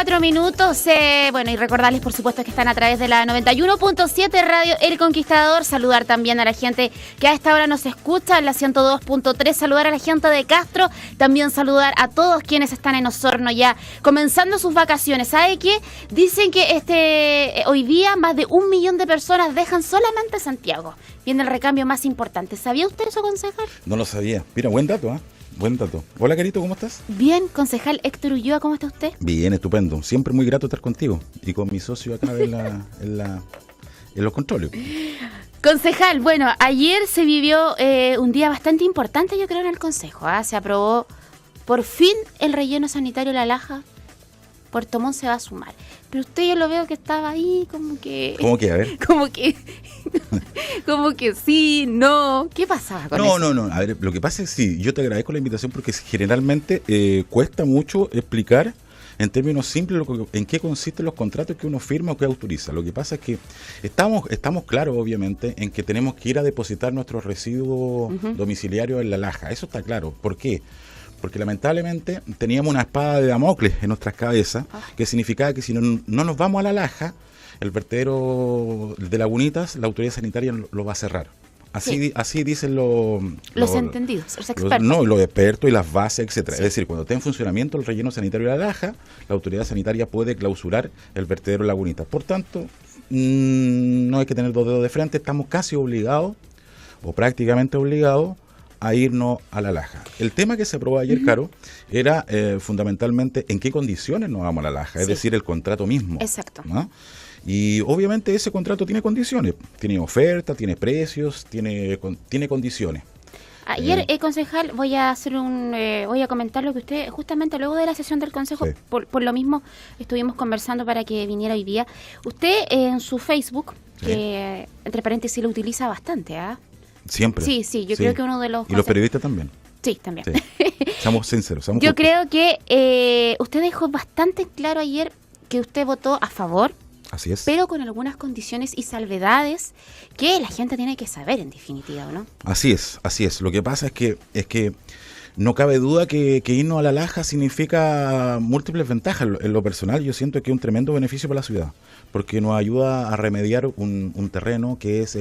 4 minutos. Bueno, y recordarles, por supuesto, que están a través de la 91.7 Radio El Conquistador. Saludar también a la gente que a esta hora nos escucha en la 102.3. Saludar a la gente de Castro. También saludar a todos quienes están en Osorno ya comenzando sus vacaciones. ¿Sabe qué? Dicen que hoy día más de 1 millón de personas dejan solamente Santiago. Viene el recambio más importante. ¿Sabía usted eso, concejal? No lo sabía. Mira, buen dato, ¿ah? Buen dato. Hola, Carito, ¿cómo estás? Bien, concejal Héctor Ulloa, ¿cómo está usted? Bien, estupendo. Siempre muy grato estar contigo y con mi socio acá en los controles. Concejal, bueno, ayer se vivió un día bastante importante, yo creo, en el Consejo. Se aprobó por fin el relleno sanitario La Laja. Puerto Montt se va a sumar. Pero usted, yo lo veo que estaba ahí como que... ¿Cómo que? A ver. Como que sí, no. ¿Qué pasaba con eso? No. A ver, lo que pasa es que sí, yo te agradezco la invitación porque generalmente cuesta mucho explicar en términos simples en qué consisten los contratos que uno firma o que autoriza. Lo que pasa es que estamos claros, obviamente, en que tenemos que ir a depositar nuestros residuos domiciliarios en La Laja. Eso está claro. ¿Por qué? Porque lamentablemente teníamos una espada de Damocles en nuestras cabezas, que significaba que si no nos vamos a La Laja, el vertedero de Lagunitas, la autoridad sanitaria lo va a cerrar. Así dicen los entendidos, los expertos. Los expertos y las bases, etcétera. Sí. Es decir, cuando esté en funcionamiento el relleno sanitario de La Laja, la autoridad sanitaria puede clausurar el vertedero Lagunitas. Por tanto, no hay que tener dos dedos de frente, estamos casi obligados, o prácticamente obligados, a irnos a La Laja. El tema que se aprobó ayer, Caro, era fundamentalmente en qué condiciones nos vamos a La Laja, es decir, el contrato mismo. Exacto. ¿No? Y obviamente ese contrato tiene condiciones, tiene oferta, tiene precios, tiene condiciones. Ayer, concejal, voy a comentar lo que usted, justamente luego de la sesión del Consejo, sí. por lo mismo estuvimos conversando para que viniera hoy día. Usted en su Facebook, que entre paréntesis lo utiliza bastante, ¿ah? Siempre. Sí, yo creo que uno de los... ¿Y los periodistas también? Sí, también. Sí. Seamos sinceros, yo justos. Creo que usted dejó bastante claro ayer que usted votó a favor. Así es. Pero con algunas condiciones y salvedades que la gente tiene que saber, en definitiva, ¿no? Así es. Lo que pasa es que no cabe duda que irnos a La Laja significa múltiples ventajas. En lo personal, yo siento que es un tremendo beneficio para la ciudad, porque nos ayuda a remediar un terreno que es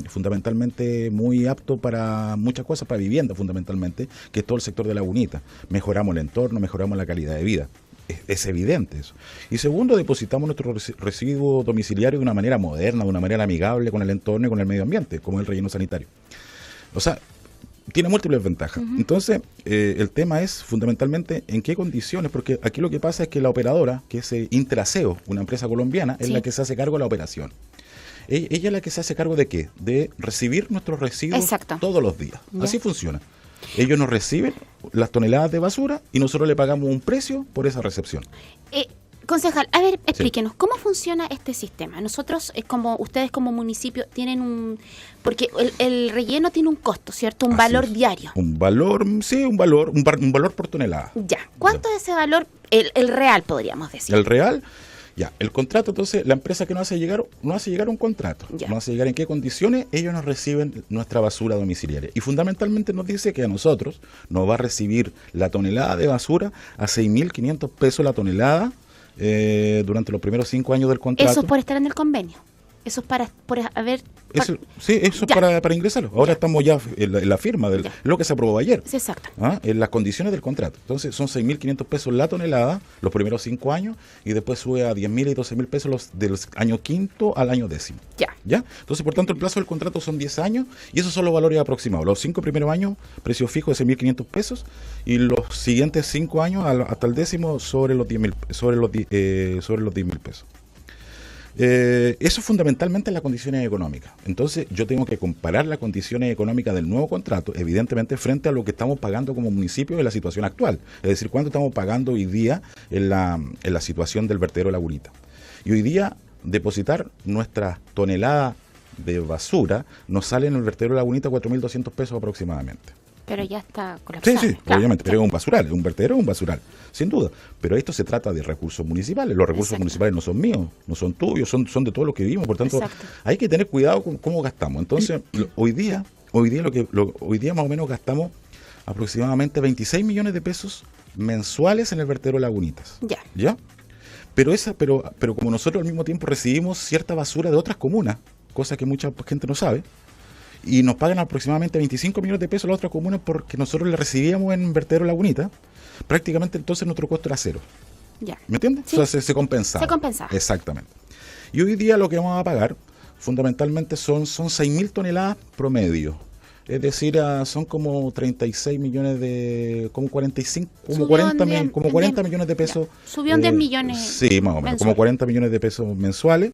fundamentalmente muy apto para muchas cosas, para vivienda fundamentalmente, que es todo el sector de Lagunita. Mejoramos el entorno, mejoramos la calidad de vida. Es evidente eso. Y segundo, depositamos nuestro residuo domiciliario de una manera moderna, de una manera amigable con el entorno y con el medio ambiente, como el relleno sanitario. O sea, tiene múltiples ventajas. Entonces, el tema es fundamentalmente en qué condiciones, porque aquí lo que pasa es que la operadora, que es Interaseo, una empresa colombiana, es la que se hace cargo de la operación. Ella es la que se hace cargo de ¿qué? De recibir nuestros residuos todos los días. Así funciona. Ellos nos reciben las toneladas de basura y nosotros le pagamos un precio por esa recepción. Concejal, a ver, explíquenos, ¿cómo funciona este sistema? Nosotros, ustedes como municipio, tienen porque el relleno tiene un costo, ¿cierto? Un valor diario. Un valor por tonelada. Ya. ¿Cuánto es ese valor? El real, podríamos decir. El real... Ya, el contrato, entonces, la empresa que nos hace llegar un contrato. Nos hace llegar en qué condiciones ellos nos reciben nuestra basura domiciliaria. Y fundamentalmente nos dice que a nosotros nos va a recibir la tonelada de basura a 6.500 pesos la tonelada durante los primeros 5 años del contrato. Eso es por estar en el convenio. Eso es por haber... Eso es para ingresarlo. Ahora estamos ya en la firma de lo que se aprobó ayer. Sí, exacto. En las condiciones del contrato. Entonces son 6.500 pesos la tonelada los primeros 5 años y después sube a 10.000 y 12.000 pesos del año 5º al año 10º. ¿Ya? Entonces, por tanto, el plazo del contrato son 10 años y esos son los valores aproximados. Los 5 primeros años, precio fijo de 6.500 pesos y los siguientes 5 años hasta el 10º sobre los 10.000 pesos. Eso fundamentalmente es las condiciones económicas. Entonces yo tengo que comparar las condiciones económicas del nuevo contrato, evidentemente, frente a lo que estamos pagando como municipio en la situación actual. Es decir, cuánto estamos pagando hoy día en la situación del vertedero Lagunita. Y hoy día depositar nuestra tonelada de basura nos sale en el vertedero Lagunita 4.200 pesos aproximadamente. Pero ya está colapsado. Sí, obviamente, pero es un basural, un vertedero es un basural, sin duda. Pero esto se trata de recursos municipales. Los recursos municipales no son míos, no son tuyos, son de todos los que vivimos. Por tanto, hay que tener cuidado con cómo gastamos. Entonces, hoy día más o menos gastamos aproximadamente 26 millones de pesos mensuales en el vertedero Lagunitas. ¿Ya? pero como nosotros al mismo tiempo recibimos cierta basura de otras comunas, cosa que mucha gente no sabe, y nos pagan aproximadamente 25 millones de pesos a las otras comunas porque nosotros le recibíamos en vertedero Lagunita, prácticamente entonces nuestro costo era cero. Ya. ¿Me entiendes? Sí. O sea, se compensaba. Se compensaba. Exactamente. Y hoy día lo que vamos a pagar fundamentalmente son 6.000 toneladas promedio. Es decir, son como 36 millones de... como 45, como 40, como 40 millones de pesos. Ya. Subió en 10 millones. Sí, más o menos, como 40 millones de pesos mensuales.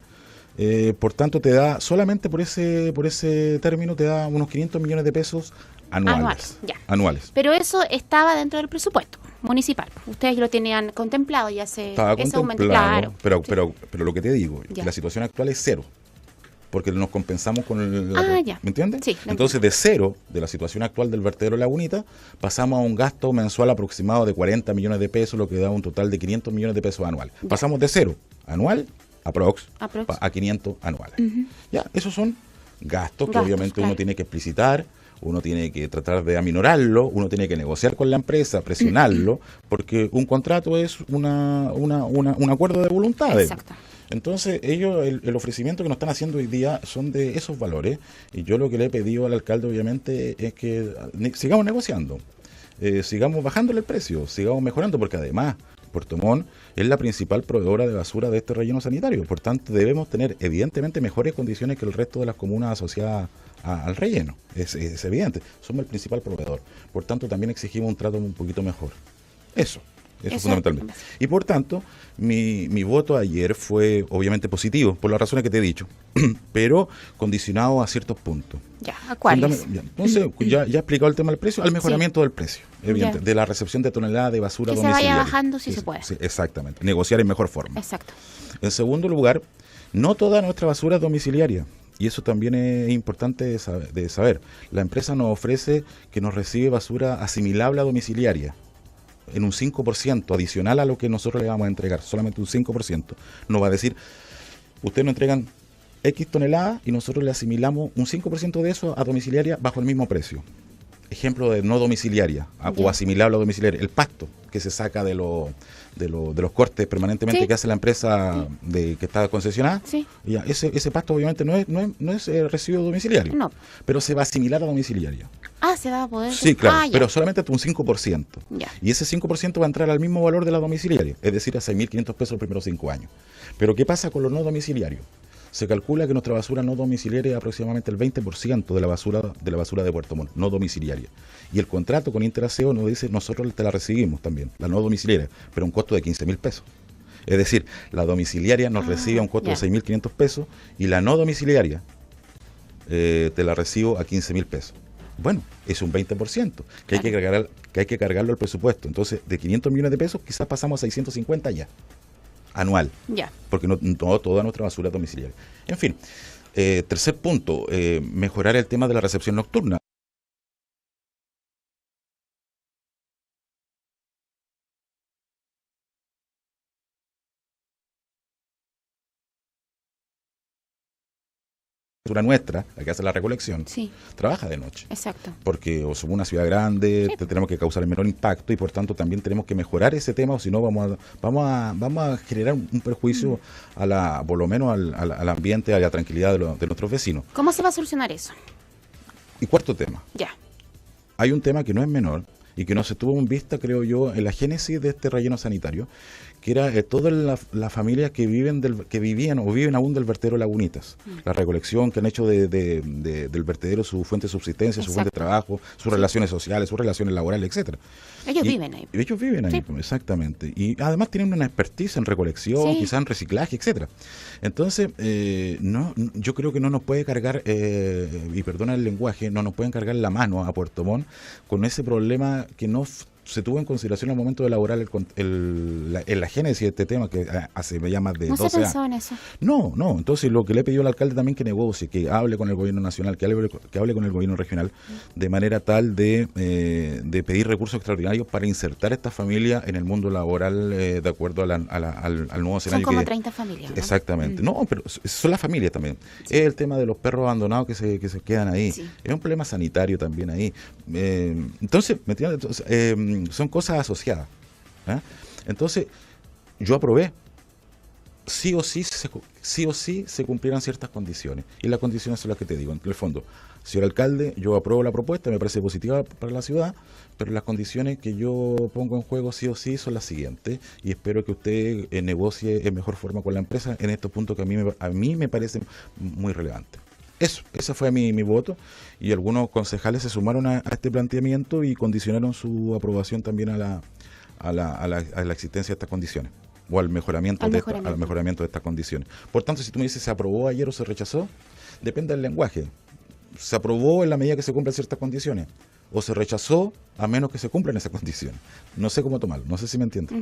Por tanto, te da, solamente por ese término, te da unos 500 millones de pesos anuales. Ya. Anuales. Pero eso estaba dentro del presupuesto municipal. Ustedes lo tenían contemplado y ese aumento. Claro. Pero lo que te digo, Ya. la situación actual es cero. Porque nos compensamos con el... Ya. ¿Me entiendes? Sí. Entonces, de cero, de la situación actual del vertedero Lagunita, pasamos a un gasto mensual aproximado de 40 millones de pesos, lo que da un total de 500 millones de pesos anuales. Ya. Pasamos de cero anual Aprox. a 500 anuales. Ujú. Ya, esos son gastos que Gastos, obviamente claro. uno tiene que explicitar, uno tiene que tratar de aminorarlo, uno tiene que negociar con la empresa, presionarlo, porque un contrato es un acuerdo de voluntades. Exacto. Entonces, ellos, el ofrecimiento que nos están haciendo hoy día son de esos valores, y yo lo que le he pedido al alcalde, obviamente, es que sigamos negociando, sigamos bajándole el precio, sigamos mejorando, porque además, Puerto Montt es la principal proveedora de basura de este relleno sanitario, por tanto, debemos tener, evidentemente, mejores condiciones que el resto de las comunas asociadas al relleno, es evidente, somos el principal proveedor, por tanto, también exigimos un trato un poquito mejor. Eso fundamentalmente. Y por tanto, mi voto ayer fue obviamente positivo, por las razones que te he dicho, pero condicionado a ciertos puntos. Ya, ¿a cuáles? Entonces, ya he explicado el tema del precio, al mejoramiento del precio, evidente, Ya. de la recepción de toneladas de basura Que se domiciliaria. vaya bajando si se puede. Sí, exactamente, negociar en mejor forma. Exacto. En segundo lugar, no toda nuestra basura es domiciliaria. Y eso también es importante de saber. La empresa nos ofrece que nos recibe basura asimilable a domiciliaria, en un 5% adicional a lo que nosotros le vamos a entregar, solamente un 5%. Nos va a decir, ustedes nos entregan X toneladas y nosotros le asimilamos un 5% de eso a domiciliaria bajo el mismo precio. Ejemplo de no domiciliaria o asimilable a domiciliaria, el pasto que se saca de los cortes permanentemente Sí. que hace la empresa que está concesionada. Sí. Ya, ese pasto obviamente no es residuo domiciliario, No. pero se va a asimilar a domiciliaria. Se va a poder. Sí, claro, Ya. pero solamente un 5%. Ya. Y ese 5% va a entrar al mismo valor de la domiciliaria, es decir, a 6.500 pesos los primeros 5 años. Pero ¿qué pasa con los no domiciliarios? Se calcula que nuestra basura no domiciliaria es aproximadamente el 20% de la basura de Puerto Montt, no domiciliaria. Y el contrato con Interaseo nos dice, nosotros te la recibimos también, la no domiciliaria, pero a un costo de 15.000 pesos. Es decir, la domiciliaria nos recibe a un costo ya. de 6.500 pesos y la no domiciliaria te la recibo a 15.000 pesos. Bueno, es un 20% que hay que cargarlo al presupuesto. Entonces, de 500 millones de pesos, quizás pasamos a 650 ya, anual, Ya. porque no toda nuestra basura es domiciliaria. En fin, tercer punto, mejorar el tema de la recepción nocturna. Nuestra, la que hace la recolección, Sí. trabaja de noche. Exacto. Porque o somos una ciudad grande, Sí. tenemos que causar el menor impacto y por tanto también tenemos que mejorar ese tema, o si no vamos a generar un perjuicio por lo menos al ambiente, a la tranquilidad de nuestros vecinos. ¿Cómo se va a solucionar eso? Y cuarto tema, Ya. hay un tema que no es menor y que no se tuvo en vista, creo yo, en la génesis de este relleno sanitario, que era todas las familias que vivían o viven aún del vertedero Lagunitas. La recolección que han hecho del vertedero su fuente de subsistencia, su fuente de Exacto. trabajo, sus relaciones sociales, sus relaciones laborales, etcétera. Ellos viven ahí. Ellos viven ahí, Sí. exactamente. Y además tienen una expertise en recolección, Sí. quizás en reciclaje, etcétera. Entonces, yo creo que no nos puede cargar, y perdona el lenguaje, no nos pueden cargar la mano a Puerto Montt con ese problema que no se tuvo en consideración al momento de elaborar la génesis de este tema, que hace ya más de No se 12 pensó años. en eso. No, entonces lo que le he pedido al alcalde también que negocie, que hable con el gobierno nacional, que hable con el gobierno regional, de manera tal de pedir recursos extraordinarios para insertar a estas familias en el mundo laboral de acuerdo al nuevo Son escenario. como 30 familias, ¿no? Exactamente. No, pero son las familias también. Sí. Es el tema de los perros abandonados que se quedan ahí. Sí. Es un problema sanitario también ahí. Entonces, ¿me entiendes? Entonces, son cosas asociadas. ¿eh? Entonces, yo aprobé sí o sí se cumplieran ciertas condiciones. Y las condiciones son las que te digo. En el fondo, señor alcalde, yo apruebo la propuesta, me parece positiva para la ciudad, pero las condiciones que yo pongo en juego sí o sí son las siguientes, y espero que usted negocie en mejor forma con la empresa en estos puntos que a mí me parecen muy relevantes. Ese fue mi voto, y algunos concejales se sumaron a este planteamiento y condicionaron su aprobación también a la existencia de estas condiciones, o al mejoramiento de estas condiciones. Por tanto, si tú me dices se aprobó ayer o se rechazó, depende del lenguaje. Se aprobó en la medida que se cumplen ciertas condiciones, o se rechazó a menos que se cumplan esas condiciones. No sé cómo tomarlo, no sé si me entiendes.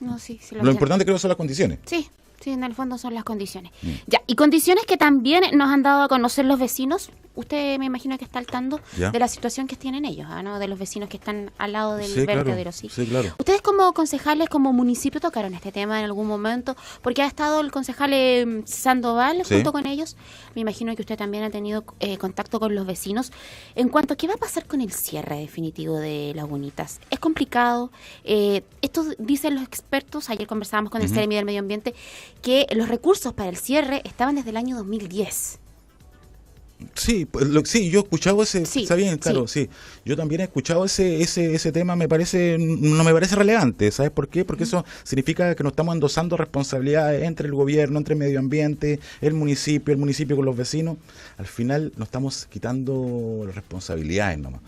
No, sí, lo importante creo que son las condiciones. Sí, en el fondo son las condiciones. Ya, y condiciones que también nos han dado a conocer los vecinos. Usted me imagino que está al tanto de la situación que tienen ellos, ¿no? De los vecinos que están al lado del vertedero. Sí, claro. Ustedes como concejales, como municipio, tocaron este tema en algún momento, porque ha estado el concejal Sandoval junto con ellos. Me imagino que usted también ha tenido contacto con los vecinos. En cuanto a qué va a pasar con el cierre definitivo de Lagunitas, es complicado. Esto dicen los expertos, ayer conversábamos con el Seremi del Medio Ambiente, que los recursos para el cierre estaban desde el año 2010. Sí, yo he escuchado está bien, claro, sí. Yo también he escuchado ese tema, no me parece relevante, ¿sabes por qué? Porque eso significa que nos estamos endosando responsabilidades entre el gobierno, entre el medio ambiente, el municipio con los vecinos. Al final nos estamos quitando responsabilidades nomás.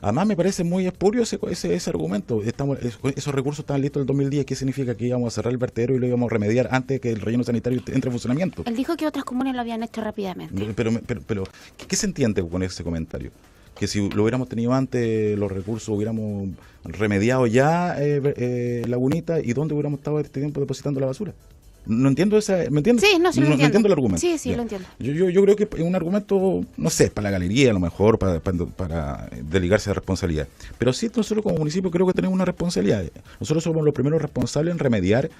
Además me parece muy espurio ese argumento. Esos recursos estaban listos en el 2010. ¿Qué significa? Que íbamos a cerrar el vertedero y lo íbamos a remediar antes que el relleno sanitario entre en funcionamiento. Él dijo que otras comunas lo habían hecho rápidamente. Pero ¿qué se entiende con ese comentario? Que si lo hubiéramos tenido antes, los recursos hubiéramos remediado ya Lagunita, ¿y dónde hubiéramos estado este tiempo depositando la basura? No entiendo ¿me entiendes? Sí, no entiendo el argumento. Sí, lo entiendo. Yo creo que es un argumento, no sé, para la galería a lo mejor, para desligarse de responsabilidad. Pero sí, nosotros como municipio creo que tenemos una responsabilidad. Nosotros somos los primeros responsables en remediar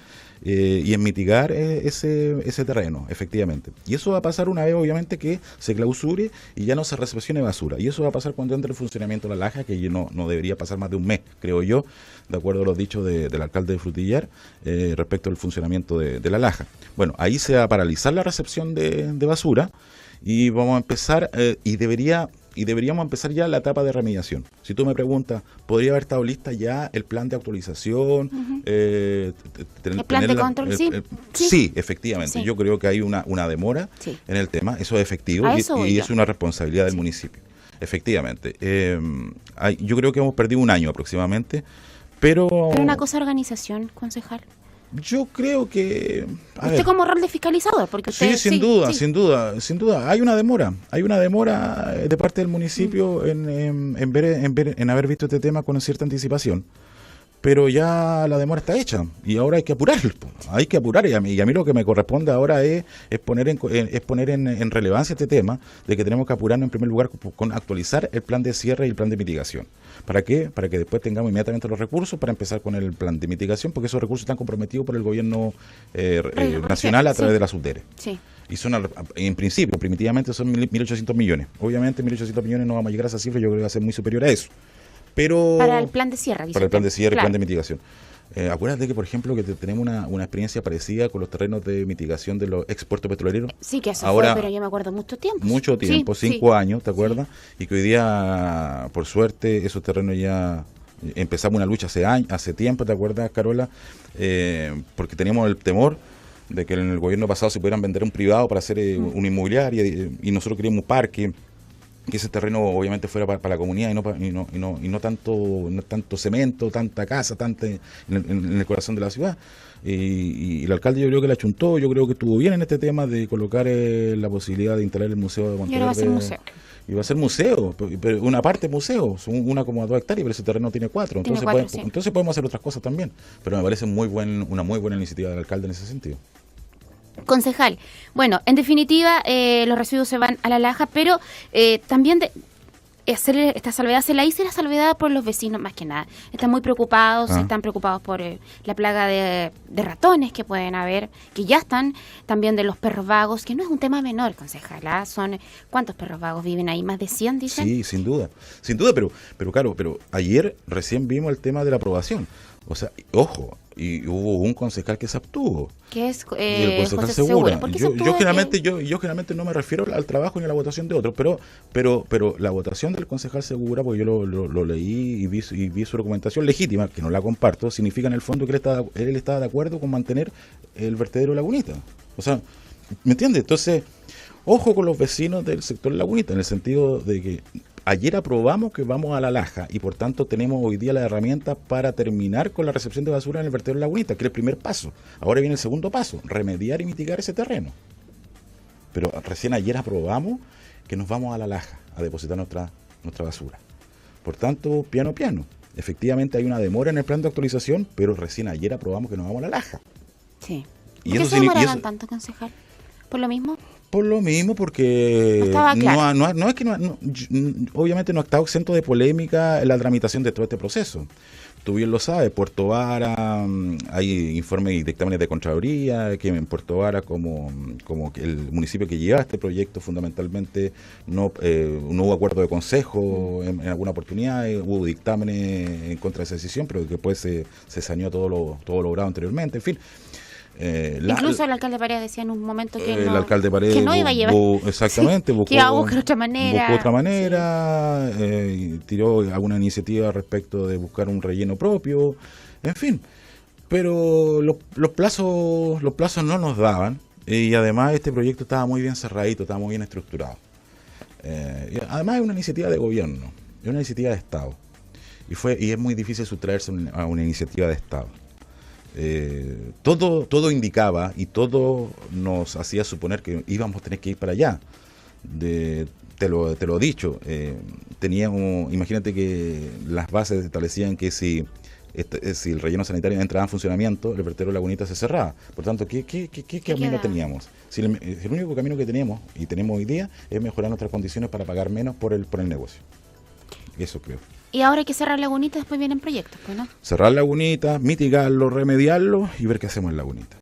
y en mitigar ese terreno, efectivamente. Y eso va a pasar una vez, obviamente, que se clausure y ya no se recepcione basura. Y eso va a pasar cuando entre el funcionamiento de la laja, que no debería pasar más de un mes, creo yo, de acuerdo a los dichos del alcalde de Frutillar, respecto al funcionamiento de la laja. Bueno, ahí se va a paralizar la recepción de basura y vamos a empezar, deberíamos empezar ya la etapa de remediación. Si tú me preguntas, ¿podría haber estado lista ya el plan de actualización? ¿El plan de control? Sí, efectivamente. Sí. Yo creo que hay una demora en el tema, eso es efectivo y es una responsabilidad del municipio. Efectivamente. Yo creo que hemos perdido un año aproximadamente, pero una cosa organización, concejal. Yo creo que... Usted como rol de fiscalizador, porque usted... Sí, sin duda. Hay una demora de parte del municipio en haber visto este tema con cierta anticipación. Pero ya la demora está hecha y ahora hay que apurarlo. Y a mí lo que me corresponde ahora es poner en relevancia este tema de que tenemos que apurarnos en primer lugar con actualizar el plan de cierre y el plan de mitigación. ¿Para qué? Para que después tengamos inmediatamente los recursos para empezar con el plan de mitigación, porque esos recursos están comprometidos por el gobierno nacional a través de la SUDERE. Sí. Y son, en principio, primitivamente son 1.800 millones. Obviamente 1.800 millones no vamos a llegar a esa cifra, yo creo que va a ser muy superior a eso. Pero para el plan de cierre, para el plan de cierre y plan de mitigación. Acuérdate que, por ejemplo, que tenemos una experiencia parecida con los terrenos de mitigación de los expuertos petroleros. Sí, que eso ahora, pero yo me acuerdo mucho tiempo. 5 años, ¿te acuerdas? Sí. Y que hoy día, por suerte, esos terrenos ya empezamos una lucha hace tiempo, ¿te acuerdas, Carola? Porque teníamos el temor de que en el gobierno pasado se pudieran vender a un privado para hacer una inmobiliaria y nosotros queríamos un parque, que ese terreno obviamente fuera para la comunidad y no tanto cemento, tanta casa, en el corazón de la ciudad. Y el alcalde yo creo que la achuntó, yo creo que estuvo bien en este tema de colocar la posibilidad de instalar el museo de Monteverde. Y ahora va a ser museo. Y va a ser museo, pero una parte museo, son 1,2 hectáreas, pero ese terreno tiene 4. Entonces podemos hacer otras cosas también. Pero me parece una muy buena iniciativa del alcalde en ese sentido. Concejal, bueno, en definitiva los residuos se van a la laja, pero también hacer esta salvedad, se la hice la salvedad por los vecinos más que nada. Están muy preocupados, están preocupados por la plaga de ratones que pueden haber, que ya están, también de los perros vagos, que no es un tema menor, concejala. ¿Cuántos perros vagos viven ahí? ¿Más de 100, dicen? Sí, sin duda, pero claro, pero ayer recién vimos el tema de la aprobación. O sea, ojo, y hubo un concejal que se abstuvo. Que es Y el concejal José Segura. ¿Por qué se Yo obtuvo? generalmente no me refiero al trabajo ni a la votación de otros, pero la votación del concejal Segura, porque yo lo leí y vi su documentación legítima, que no la comparto, significa en el fondo que él estaba de acuerdo con mantener el vertedero Lagunita. O sea, ¿me entiendes? Entonces, ojo con los vecinos del sector Lagunita, en el sentido de que ayer aprobamos que vamos a la Laja y por tanto tenemos hoy día las herramientas para terminar con la recepción de basura en el vertedero Lagunita, que es el primer paso. Ahora viene el segundo paso, remediar y mitigar ese terreno. Pero recién ayer aprobamos que nos vamos a la Laja a depositar nuestra basura. Por tanto, piano. Efectivamente hay una demora en el plan de actualización, pero recién ayer aprobamos que nos vamos a la Laja. Sí. Y ¿Por qué eso se demoraron tanto, concejal? ¿Por lo mismo? Por lo mismo, porque No estaba claro. no es que obviamente no ha estado exento de polémica en la tramitación de todo este proceso. Tú bien lo sabes, Puerto Vara, hay informes y dictámenes de Contraloría, que en Puerto Vara como que el municipio que lleva este proyecto fundamentalmente no hubo acuerdo de consejo en alguna oportunidad, hubo dictámenes en contra de esa decisión, pero que después se saneó todo lo logrado anteriormente, en fin. Incluso el alcalde Paredes decía en un momento que el alcalde Paredes que no iba a llevar. Exactamente, que iba a buscar otra manera. Buscó otra manera, y tiró alguna iniciativa respecto de buscar un relleno propio, en fin. Pero los plazos no nos daban, y además este proyecto estaba muy bien cerradito, estaba muy bien estructurado. Y además es una iniciativa de gobierno, es una iniciativa de Estado, y es muy difícil sustraerse a una iniciativa de Estado. Todo indicaba y todo nos hacía suponer que íbamos a tener que ir para allá. Te lo he dicho, imagínate que las bases establecían que si el relleno sanitario entraba en funcionamiento, el vertedero Lagunita se cerraba. Por tanto, ¿qué camino teníamos? Si el único camino que teníamos y tenemos hoy día es mejorar nuestras condiciones para pagar menos por el negocio. Eso creo. Y ahora hay que cerrar Lagunita, después vienen proyectos, pues, ¿no? Cerrar Lagunita, mitigarlo, remediarlo y ver qué hacemos en Lagunita.